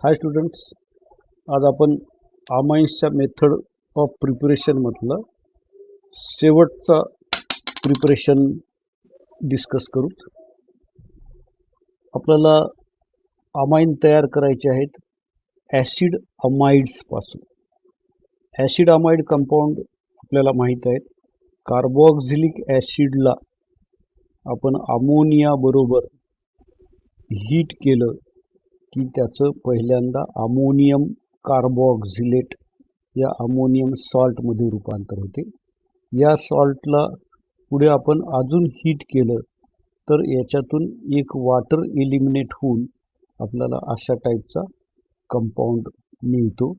हाय students, आज आपण अमाइन्सच्या method of preparation मधलं शेवटचा प्रिपरेशन डिस्कस करू. आपल्याला अमाइन तयार करायचे आहेत ॲसिड अमाइड्स पासून. ॲसिड अमाइड कंपाऊंड आपल्याला माहीत आहेत. कार्बोक्झिलिक ॲसिडला आपण अमोनिया बरोबर हीट केलं की त्याचं पहिल्यांदा अमोनियम कार्बोक्झिलेट या अमोनियम सॉल्टमध्ये रूपांतर होते. या सॉल्टला पुढे आपण अजून हीट केलं तर याच्यातून एक वॉटर एलिमिनेट होऊन आपल्याला अशा टाईपचा कंपाऊंड मिळतो.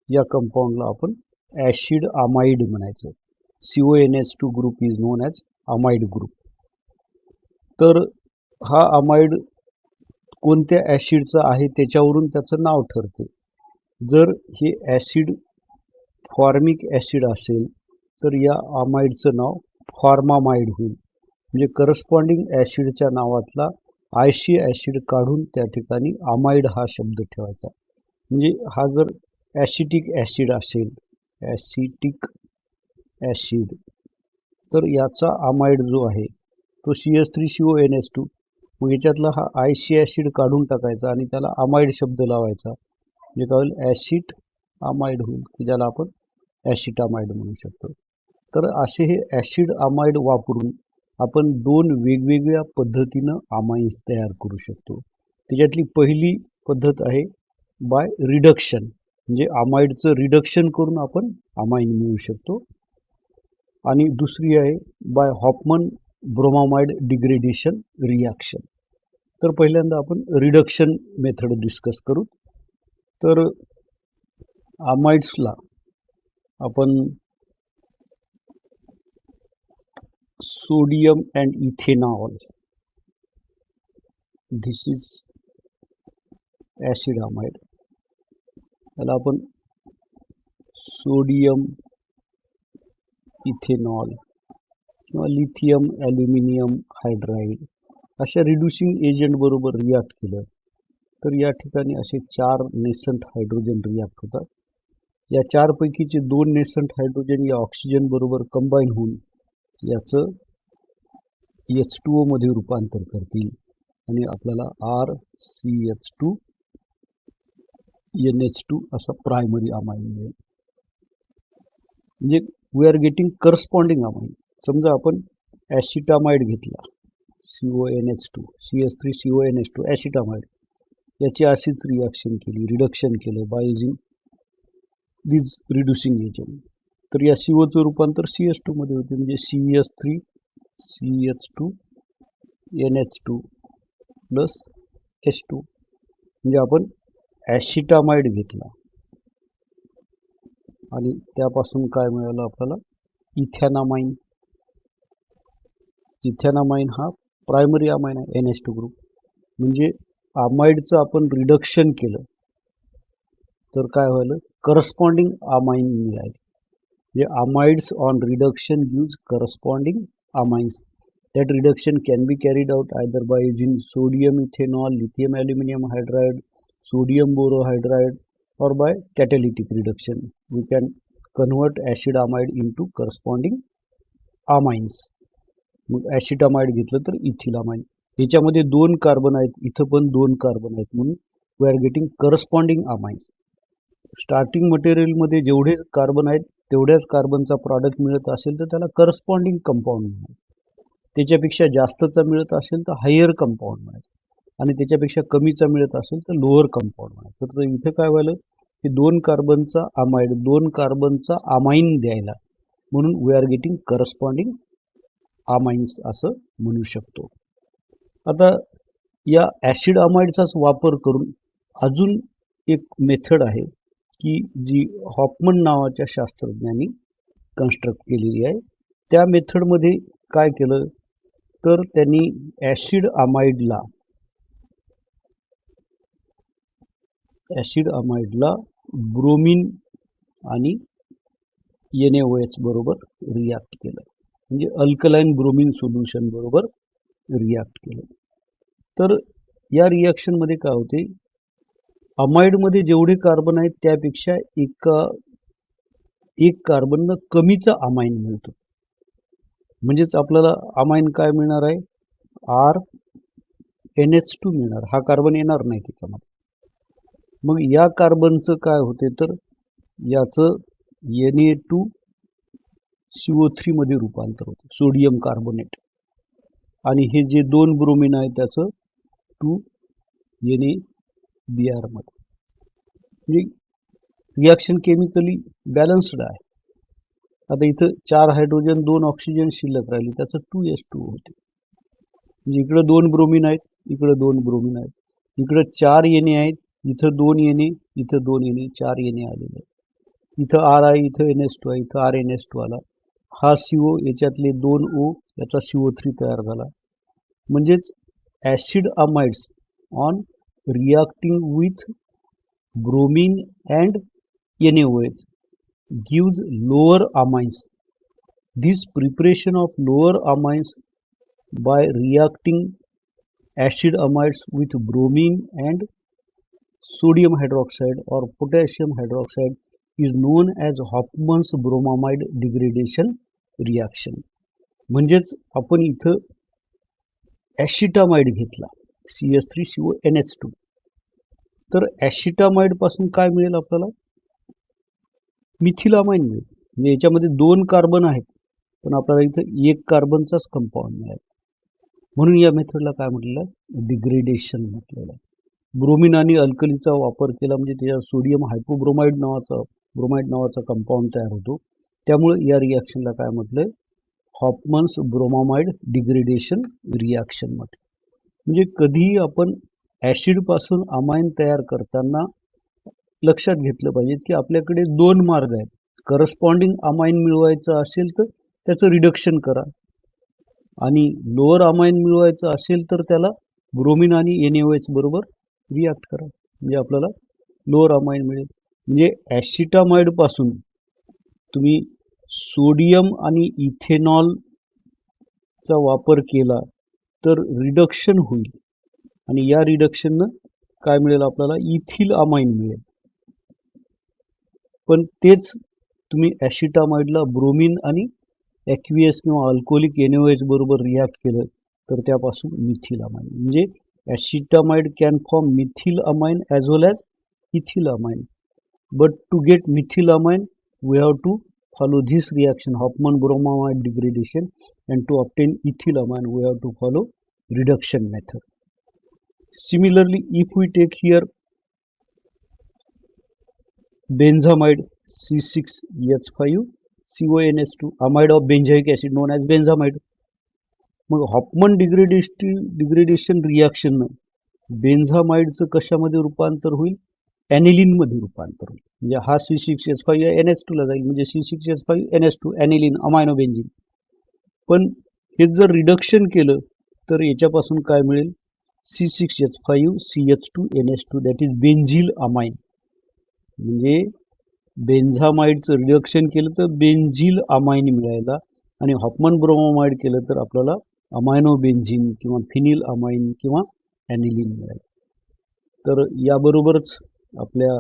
या कंपाऊंडला आपण ॲसिड अमाइड म्हणायचं. CONH2 group is non as amide group. तर हा अमाइड कोणत्या ॲसिडचा आहे त्याच्यावरून त्याचं नाव ठरते. जर हे ॲसिड फॉर्मिक ॲसिड असेल तर या अमाइडचं नाव फॉर्मामाइड होईल. म्हणजे करस्पॉन्डिंग ॲसिडच्या नावातला आयशी ॲसिड काढून त्या ठिकाणी अमाइड हा शब्द ठेवायचा. म्हणजे हा जर ॲसिटिक ॲसिड असेल, ॲसिटिक ॲसिड, तर याचा अमाइड जो आहे तो CH3CONH2. मग याच्यातला हा आयशी ॲसिड काढून टाकायचा आणि त्याला अमाइड शब्द लावायचा. म्हणजे काय होईल, ॲसिड अमाइड होईल, की ज्याला आपण ॲसिटामाइड म्हणू शकतो. तर असे हे ॲसिड अमाइड वापरून आपण दोन वेगवेगळ्या पद्धतीनं अमाइन्स तयार करू शकतो. त्याच्यातली पहिली पद्धत आहे बाय रिडक्शन. म्हणजे अमाइडचं रिडक्शन करून आपण अमाइन मिळवू शकतो. आणि दुसरी आहे by Hofmann bromamide degradation reaction. तर पहिल्यांदा आपण रिडक्शन मेथड डिस्कस करू. तर अमाइड्सला आपण sodium and ethanol, this is acid amide, त्याला आपण सोडियम इथेनॉल किंवा लिथियम ॲल्युमिनियम हायड्राईड अशा रिड्युसिंग एजंट बरोबर रिॲक्ट केलं तर या ठिकाणी असे 4 नेसंट हायड्रोजन रिॲक्ट होतात. या 4 पैकीचे 2 नेसंट हायड्रोजन या ऑक्सिजन बरोबर कंबाईन होऊन याचं H2O मध्ये रूपांतर करतील आणि आपल्याला RCH2 NH2 असा प्रायमरी अमाइन मिळेल. म्हणजे we are getting corresponding amine. समजा आपण ॲसिटामाइड घेतला, CONH2 CH3CONH2 ॲसिटामाइड, याची अशीच रिॲक्शन केली, रिडक्शन केलं by using this reducing agent, तर या COचं रूपांतर CH2 मध्ये होते. म्हणजे CH3CH2 NH2 प्लस H2. म्हणजे आपण ॲसिटामाइड घेतला आणि त्यापासून काय मिळालं आपल्याला, इथॅनामाइन. इथॅनामाइन हा प्रायमरी अमाइन आहे, NH2 ग्रुप. म्हणजे अमाइडचं आपण रिडक्शन केलं तर काय व्हायला, करस्पॉन्डिंग अमाइन मिळाले. म्हणजे amides on reduction use corresponding amines. That reduction can be carried out either by using sodium ethanol, lithium aluminium hydride, sodium borohydride, or by catalytic reduction. We can convert acid amide into corresponding amines. मग ॲसिटामाइड घेतलं तर इथिलामाइन. याच्यामध्ये 2 carbon आहेत, इथं पण 2 carbon आहेत, म्हणून we are getting corresponding amines. Starting मटेरियलमध्ये जेवढे कार्बन आहेत तेवढ्याच कार्बनचा प्रॉडक्ट मिळत असेल तर त्याला करस्पॉन्डिंग कंपाऊंड म्हणतात. त्याच्यापेक्षा जास्तचा मिळत असेल तर हायर कंपाऊंड म्हणायचं आणि त्याच्यापेक्षा कमीचा मिळत असेल तर लोअर कंपाऊंड म्हणायचं. तर इथं काय व्हायलं की 2 कार्बनचा अमाइड 2 कार्बनचा अमाइन द्यायला, म्हणून we are getting corresponding amines असं म्हणू शकतो. आता या ॲसिड अमाइडचाच वापर करून अजून एक मेथड आहे की जी हॉफमन नावाच्या शास्त्रज्ञांनी कन्स्ट्रक्ट केलेली आहे. त्या मेथडमध्ये काय केलं तर त्यांनी ॲसिड अमाइडला ब्रोमिन आणि NaOH बरोबर रिॲक्ट केलं. म्हणजे अल्कलाइन ब्रोमिन सोल्युशन बरोबर रिॲक्ट केलं. तर या रिॲक्शनमध्ये काय होते, अमाइडमध्ये जेवढे कार्बन आहेत त्यापेक्षा एक कार्बन कमीचा अमाइन मिळतो. म्हणजेच आपल्याला अमाइन काय मिळणार आहे, RNH2 मिळणार. हा कार्बन येणार नाही त्याच्यामध्ये. मग या कार्बनचं काय होते तर याचं Na2CO3 मध्ये रूपांतर होते, सोडियम कार्बोनेट. आणि हे जे 2 ब्रोमीन आहे त्याचं 2NaBr मध्ये. म्हणजे रिॲक्शन केमिकली बॅलन्स्ड आहे. आता इथं 4 हायड्रोजन 2 ऑक्सिजन शिल्लक राहिली, त्याचं 2s2 होते. म्हणजे इकडं 2 ब्रोमीन आहेत, इकडं 2 ब्रोमीन आहेत, इकडं 4 Na आहेत, इथं 2 Na, इथं 2 Na, 4 Na आलेले आहेत. इथं R आहे, इथं NH2 आहे, इथं RNH2 आला. हा CO, याच्यातले 2 O, याचा CO3 तयार झाला. म्हणजेच acid amides on reacting with bromine and NaOH gives lower amines. This preparation of lower amines by reacting acid amides with bromine and sodium hydroxide or potassium hydroxide is known as Hofmann's bromamide degradation reaction. म्हणजेच आपण इथं ॲसिटामाइड घेतला, CH3CONH2. तर ॲसिटामाइड पासून काय मिळेल आपल्याला, मिथिलामाइन मिळेल. म्हणजे याच्यामध्ये 2 कार्बन आहेत, पण आपल्याला इथं 1 कार्बनचाच कंपाऊंड मिळेल. म्हणून या मेथडला काय म्हटलेलं आहे, डिग्रेडेशन म्हटलेलं आहे. ब्रोमीन आणि अल्कलीचा वापर केला म्हणजे त्याच्यात सोडियम हायपोब्रोमाइड नावाचा कंपाऊंड तयार होतो. त्यामुळे या रिॲक्शनला काय म्हटलंय, हॉफमन्स ब्रोमामाइड डिग्रेडेशन रिॲक्शन म्हटलं. म्हणजे कधीही आपण ॲसिड पासून अमाइन तयार करताना लक्षात घेतलं पाहिजे की आपल्याकडे 2 मार्ग आहेत. करस्पॉन्डिंग अमाइन मिळवायचं असेल तर त्याचं रिडक्शन करा, आणि लोअर अमाइन मिळवायचं असेल तर त्याला ब्रोमीन आणि NaOH बरोबर रिॲक्ट करा, म्हणजे आपल्याला लोअर अमाइन मिळेल. म्हणजे ॲसिटामाइड पासून तुम्ही सोडियम आणि इथेनॉलचा वापर केला तर रिडक्शन होईल, आणि या रिडक्शननं काय मिळेल आपल्याला, इथिल अमाइन मिळेल. पण तेच तुम्ही ॲसिटामाइडला ब्रोमीन आणि ॲक्वियस किंवा अल्कोहोलिक NaOH बरोबर रिॲक्ट केलं तर त्यापासून मिथिल अमाइन. म्हणजे acetamide can form methyl amine as well as ethyl amine. But to get methyl amine we have to follow this reaction, Hofmann bromamide degradation, and to obtain ethyl amine we have to follow reduction method. Similarly, if we take here benzamide C6H5CONS2, amide of benzoic acid known as benzamide. मग Hoffman degradation reaction बेन्झामाइडचं कशामध्ये रूपांतर होईल, ॲनिलिन मध्ये रूपांतर होईल. म्हणजे हा C6H5NH2 ला जाईल, म्हणजे C6H5NH2 ॲनिलिन अमायनो बेन्झिन. पण हे जर रिडक्शन केलं तर याच्यापासून काय मिळेल, C6H5CH2NH2 दॅट इज बेन्झिल अमाइन. म्हणजे बेन्झामाइडचं रिडक्शन केलं तर बेन्झिल अमाइन मिळायला, आणि हॉफमन ब्रोमामाइड केलं तर आपल्याला अमायनो बेन्झिन किंवा फिनिल अमाइन किंवा ॲनिलिन मिळेल. तर याबरोबरच आपल्या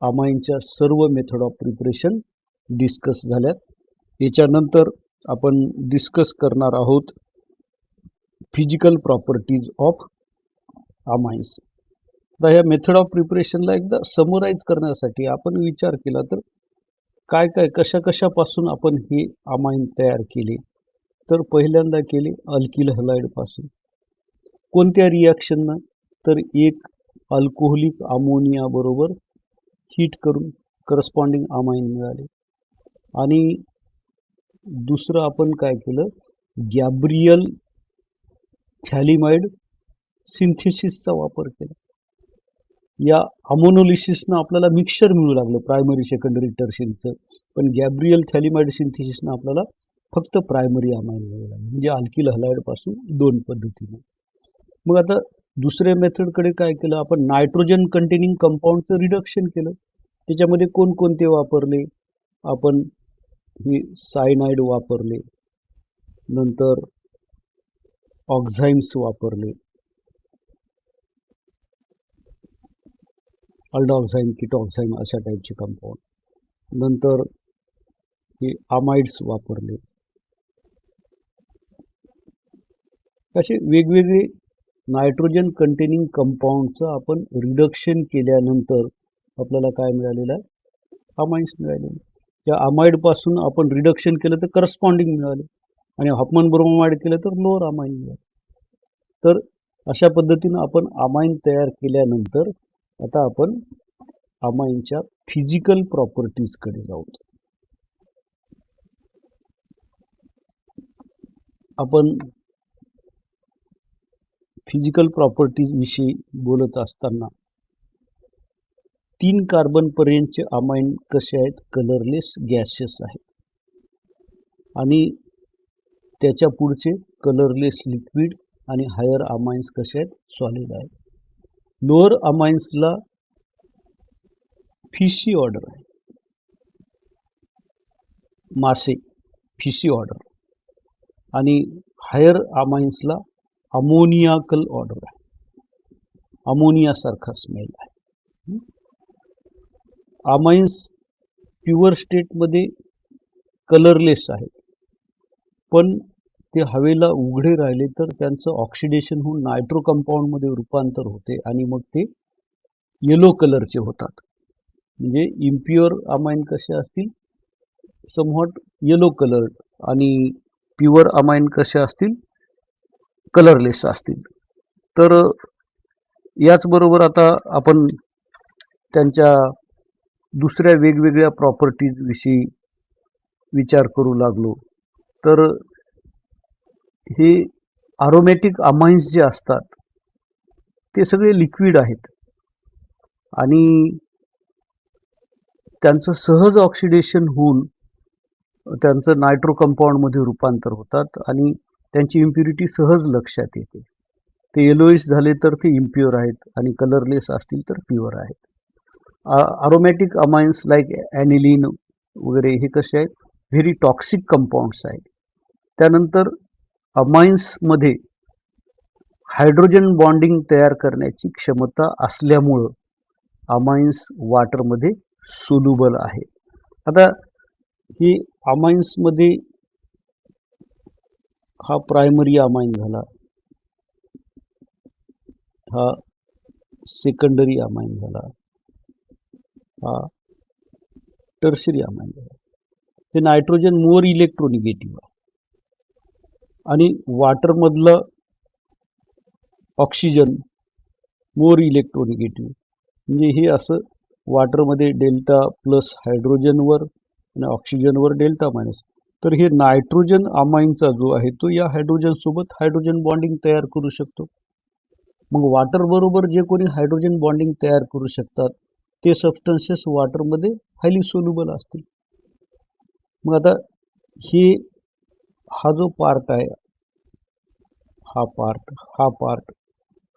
अमाइनच्या सर्व मेथड ऑफ प्रिपरेशन डिस्कस झाल्यात. याच्यानंतर आपण डिस्कस करणार आहोत फिजिकल प्रॉपर्टीज ऑफ अमाइन्स. आता ह्या मेथड ऑफ प्रिपरेशनला एकदा समराईज करण्यासाठी आपण विचार केला तर काय कशापासून आपण हे अमाइन तयार केले, तर पहिल्यांदा केले अल्किल हलाइड पासून. कोणत्या रिॲक्शननं, तर एक अल्कोहोलिक अमोनिया बरोबर हीट करून करस्पॉन्डिंग अमाइन मिळाले. आणि दुसरं आपण काय केलं, गॅब्रियल थॅलिमाइड सिंथेसिसचा वापर केला. या अमोनोलिसिसनं आपल्याला मिक्सचर मिळू लागलं प्रायमरी सेकंडरी टर्शियरीचं, पण गॅब्रियल थॅलिमाइड सिंथेसिसनं आपल्याला फक्त प्रायमरी अमाइन मिळू लागलं, म्हणजे अल्किल हलाइड पासून 2 पद्धतीने. मग आता दुसऱ्या मेथडकडे काय केलं आपण, नायट्रोजन कंटेनिंग कंपाऊंडचं रिडक्शन केलं. त्याच्यामध्ये कोणकोणते वापरले आपण, हे सायनाइड वापरले, नंतर ऑक्झाइम्स वापरले, अल्डॉक्साईम, किटॉक्साईम अशा टाईपचे कंपाऊंड. नंतर हे अमाइड्स वापरले. असे वेगवेगळे नायट्रोजन कंटेनिंग कंपाऊंडचं आपण रिडक्शन केल्यानंतर आपल्याला काय मिळालेलं आहे? अमाइन्स मिळालेले. त्या अमाइडपासून आपण रिडक्शन केलं तर करस्पॉन्डिंग मिळाले आणि हॉफमन ब्रोमाइड केलं तर लोअर अमाइन मिळाले. तर अशा पद्धतीनं आपण अमाइन तयार केल्यानंतर आता आपण अमाइनच्या फिजिकल प्रॉपर्टीजकडे जाऊ. आपण फिजिकल प्रॉपर्टीज विषयी बोलत असताना 3 कार्बन पर्यंतचे अमाइन कसे आहेत? कलरलेस गॅसेस आहेत. आणि त्याच्या पुढचे कलरलेस लिक्विड आणि हायर अमाइन्स कसे आहेत? सॉलिड आहेत. लोअर अमाइन्सला फिशी ऑर्डर आहे, मासे, फिशी ऑर्डर. आणि हायर अमाइन्सला अमोनियाकल ऑर्डर आहे, अमोनिया सारखा स्मेल आहे. अमाइन्स प्युअर स्टेटमध्ये कलरलेस आहेत, पण ते हवेला उघडे राहिले तर त्यांचं ऑक्सिडेशन होऊन नायट्रो कंपाऊंडमध्ये रूपांतर होते आणि मग ते येलो कलरचे होतात. म्हणजे इम्प्युअर अमाइन कसे असतील? समव्हॉट येलो कलर. आणि प्युअर अमाइन कसे असतील? कलरलेस असतील. तर याचबरोबर आता आपण त्यांच्या दुसऱ्या वेगवेगळ्या प्रॉपर्टीज विषयी विचार करू लागलो. तर हे अरोमॅटिक अमाइन्स जे असतात ते सगळे लिक्विड आहेत आणि त्यांचं सहज ऑक्सिडेशन होऊन त्यांचं नायट्रो कंपाऊंडमध्ये रूपांतर होतात आणि त्यांची इम्प्युरिटी सहज लक्षात येते. ते येलोइश झाले तर ते इम्प्युअर आहेत आणि कलरलेस असतील तर प्युअर आहेत. अरोमॅटिक अमाइन्स लाईक ॲनिलीन वगैरे हे कसे आहेत? व्हेरी टॉक्सिक कंपाऊंड्स आहेत. त्यानंतर अमाइन्समध्ये हायड्रोजन बॉन्डिंग तयार करण्याची क्षमता असल्यामुळं अमाइन्स वॉटरमध्ये सोल्युबल आहे. आता हे अमाइन्समध्ये हा प्रायमरी अमाइन झाला, हा सेकंडरी अमाइन झाला, हा टर्शरी अमाइन झाला. ते नायट्रोजन मोर इलेक्ट्रोनिगेटिव्ह आहे आणि वॉटरमधलं ऑक्सिजन मोर इलेक्ट्रोनिगेटिव्ह. म्हणजे हे असं वॉटरमध्ये डेल्टा प्लस हायड्रोजनवर आणि ऑक्सिजनवर डेल्टा मायनस. तर हे नायट्रोजन अमाइनचा जो आहे तो या हायड्रोजन सोबत हायड्रोजन बॉन्डिंग तयार करू शकतो. मग वॉटर बरोबर जे कोणी हायड्रोजन बॉन्डिंग तयार करू शकतात ते सबस्टन्सेस वॉटरमध्ये हायली सोल्युबल असतील. मग आता हा जो पार्ट आहे, हा पार्ट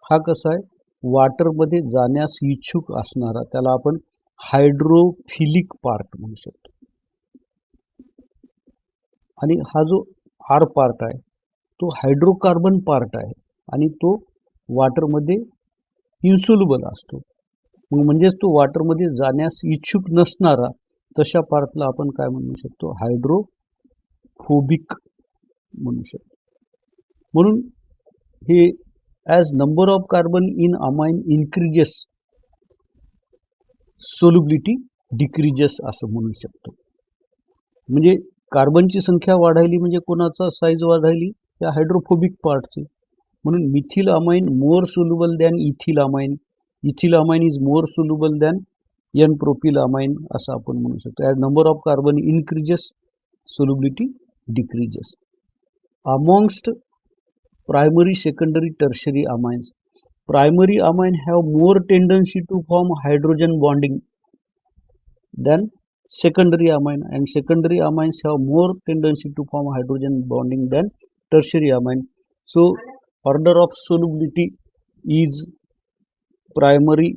हा कसा आहे? वॉटरमध्ये जाण्यास इच्छुक असणारा, त्याला आपण हायड्रोफिलिक पार्ट म्हणू शकतो. आणि हा जो आर पार्ट आहे तो हायड्रोकार्बन पार्ट आहे आणि तो वॉटरमध्ये इन्सोल्युबल असतो. म्हणजेच तो वॉटरमध्ये जाण्यास इच्छुक नसणारा तशा पार्टला आपण काय म्हणू शकतो? हायड्रोफोबिक म्हणू शकतो. म्हणून हे as number of carbon in amine increases, solubility decreases असं म्हणू शकतो. म्हणजे कार्बनची संख्या वाढायली म्हणजे कोणाचा साईज वाढायली? या हायड्रोफोबिक पार्टची. म्हणून methyl amine more soluble than ethyl amine, ethyl amine is more soluble than n propyl amine असं आपण म्हणू शकतो. As number of carbon increases, solubility decreases. Amongst primary, secondary, tertiary amines. Primary amine have more tendency to form hydrogen bonding than secondary amine, and secondary amines have more tendency to form hydrogen bonding than tertiary amine. So order of solubility is primary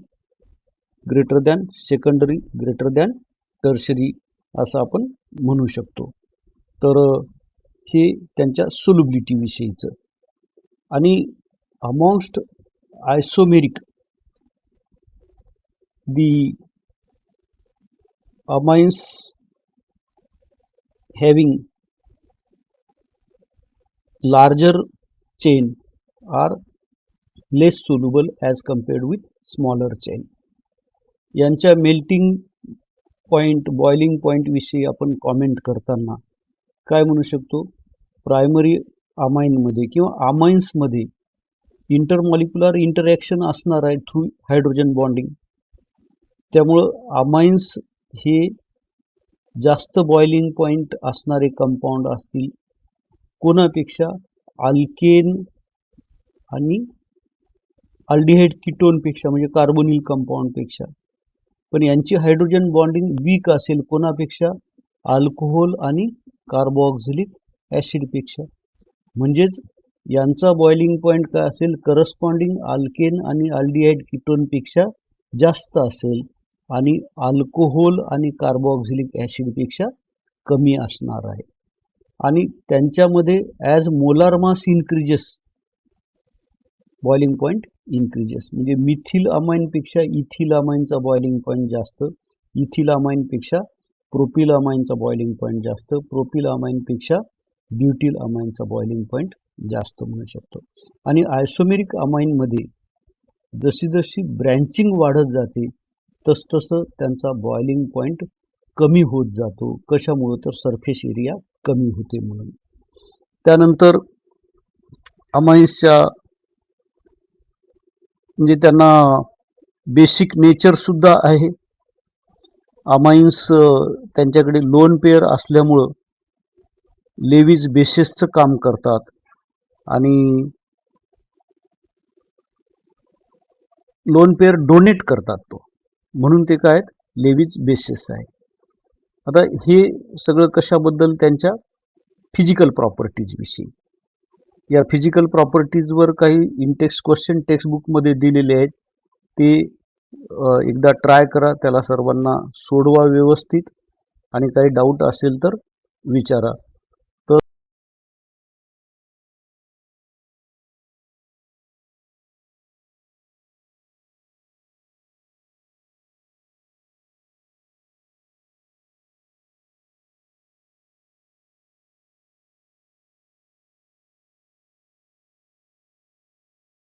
greater than secondary greater than tertiary असं आपण म्हणू शकतो. तर हे त्यांच्या solubility विषयीचं. आणि अमॉंगस्ट आयसोमेरिक the amines having larger chain are less soluble as compared with smaller chain. यांच्या मेल्टिंग पॉइंट, बॉइलिंग पॉइंट विषयी आपण कॉमेंट करताना काय म्हणू शकतो, प्रायमरी अमाइनमध्ये किंवा अमाइन्समध्ये इंटरमॉलिक्युलर इंटरॅक्शन असणार आहे थ्रू हायड्रोजन बॉन्डिंग. त्यामुळं अमाइन्स हे जास्त बॉइलिंग पॉइंट असणारे कंपाऊंड असतील कोणापेक्षा, अल्केन आणि अल्डिहाइड कीटोनपेक्षा, म्हणजे कार्बोनिल कंपाऊंडपेक्षा. पण यांची हायड्रोजन बॉन्डिंग वीक असेल कोणापेक्षा, अल्कोहोल आणि कार्बोक्सिलिक ॲसिडपेक्षा. म्हणजेच यांचा बॉइलिंग पॉइंट काय असेल, करस्पॉन्डिंग अल्केन आणि अल्डिहाइड कीटोनपेक्षा जास्त असेल आणि अल्कोहोल आणि कार्बोक्सिलिक ॲसिडपेक्षा कमी असणार आहे. आणि त्यांच्यामध्ये as molar mass increases boiling point increases. म्हणजे मिथिल अमाइनपेक्षा इथिल अमाइनचा बॉइलिंग पॉइंट जास्त, इथिल अमाइनपेक्षा प्रोपिल अमाइनचा बॉइलिंग पॉइंट जास्त, प्रोपिल अमाइनपेक्षा ब्युटिल अमाइनचा बॉइलिंग पॉइंट जास्त म्हणू शकतो. आणि आयसोमेरिक अमाइनमध्ये जशी जशी ब्रँचिंग वाढत जाते तसतसं त्यांचा बॉइलिंग पॉइंट कमी होत जातो. कशामुळं, तर सरफेस एरिया कमी होते म्हणून. त्यानंतर अमाइन्सच्या म्हणजे त्यांना बेसिक नेचर सुद्धा आहे. अमाइन्स त्यांच्याकडे लोन पेअर असल्यामुळं लेविज बेसिसचं काम करतात आणि लोन पेअर डोनेट करतात तो, म्हणून ते काय आहेत, लेविज बेसिस आहे. आता हे सगळं कशाबद्दल, त्यांच्या फिजिकल प्रॉपर्टीज विषयी. या फिजिकल प्रॉपर्टीजवर काही इंटेक्स क्वेश्चन टेक्स्टबुकमध्ये दिलेले आहेत, ते एकदा ट्राय करा, त्याला सर्वांना सोडवा व्यवस्थित आणि काही डाऊट असेल तर विचारा.